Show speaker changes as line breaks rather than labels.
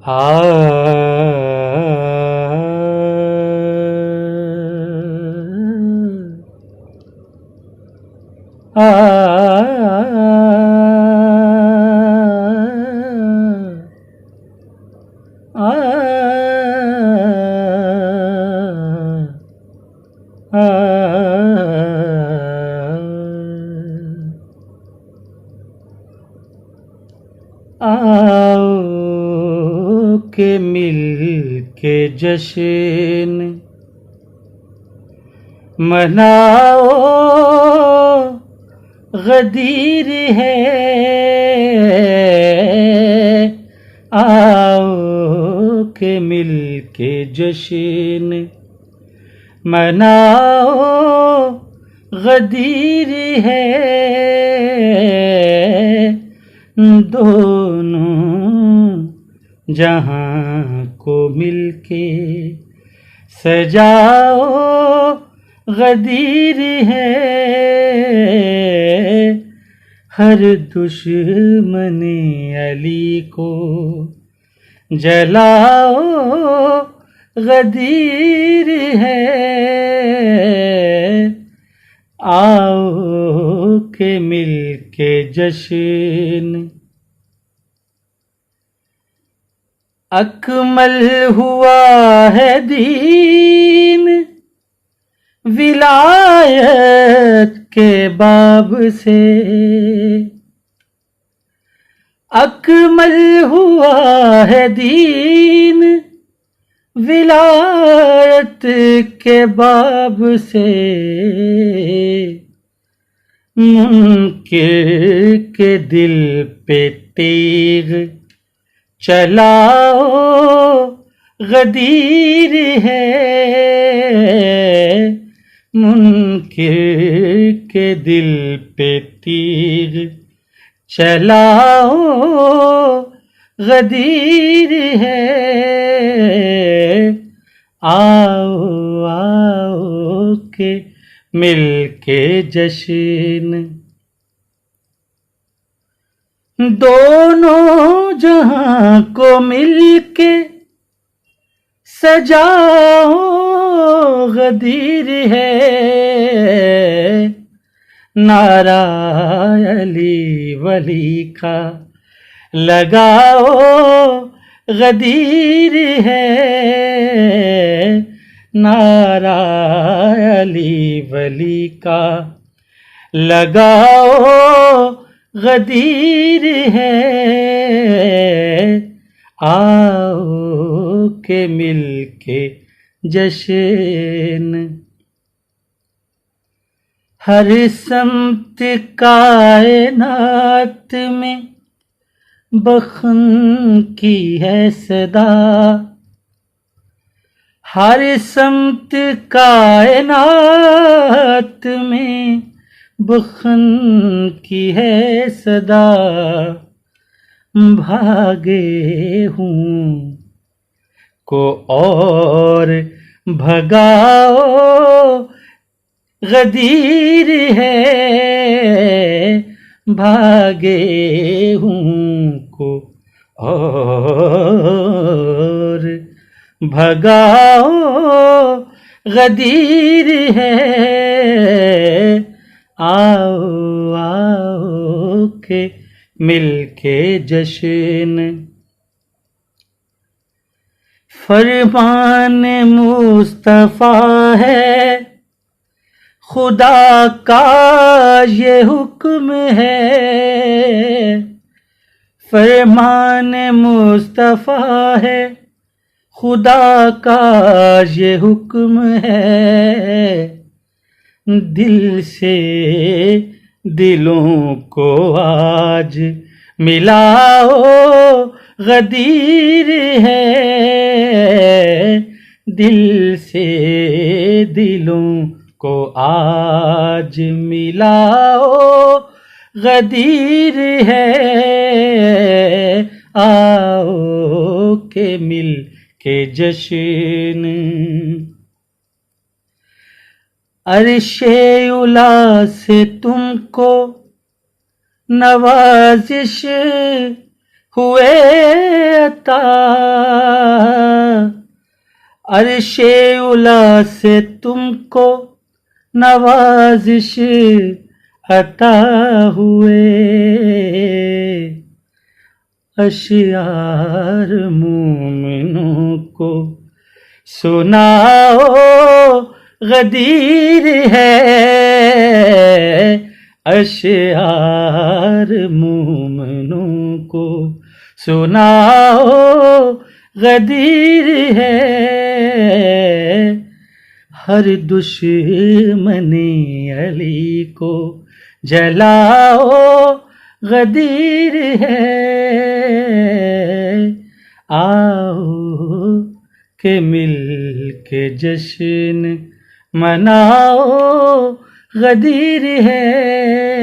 आ आओ के मिल के जश्न मनाओ, गदीर है। आओ के मिल के जश्न मनाओ, गदीर है। दोनों जहां को मिलके सजाओ, गदीर है। हर दुश्मने अली को जलाओ, गदीर है। आओ के मिल के जश्न अकमल हुआ है दीन, विलायत के बाब से। अकमल हुआ है दीन, विलायत के बाब से। मुनकिर के दिल पे तीर चलाओ, गदीर है। मुनकिर के दिल पे तीर चलाओ, गदीर है। आओ आओ के मिल के जश्न दोनों जहां को मिलके सजाओ, गदीर है। नारा अली वली का लगाओ, गदीर है। नारा अली वली का लगाओ, गदीर है। आओ के मिल के जश्न हर समत कायनात में बखन की है सदा। हर समत कायनात में बखन की है सदा। भागे हूँ को और भगाओ, गदीर है। भागे हूँ को और भगाओ, गदीर है। आओ आओ के मिल के जश्न फरमान मुस्तफा है, खुदा का ये हुक्म है। फरमान मुस्तफा है, खुदा का ये हुक्म है। दिल से दिलों को आज मिलाओ, गदीर है। दिल से दिलों को आज मिलाओ, गदीर है। आओ के मिल के जश्न अर्शे उला से तुमको नवाजिश हुए अता, अर्शे उला से तुमको नवाजिश अता हुए। अशियार मोमिनों को सुनाओ गदीर है, अशियार मोमिनों को सुनाओ गदीर है। हर दुश्मनी अली को जलाओ गदीर है। आओ के मिल के जश्न मनाओ गदीर है।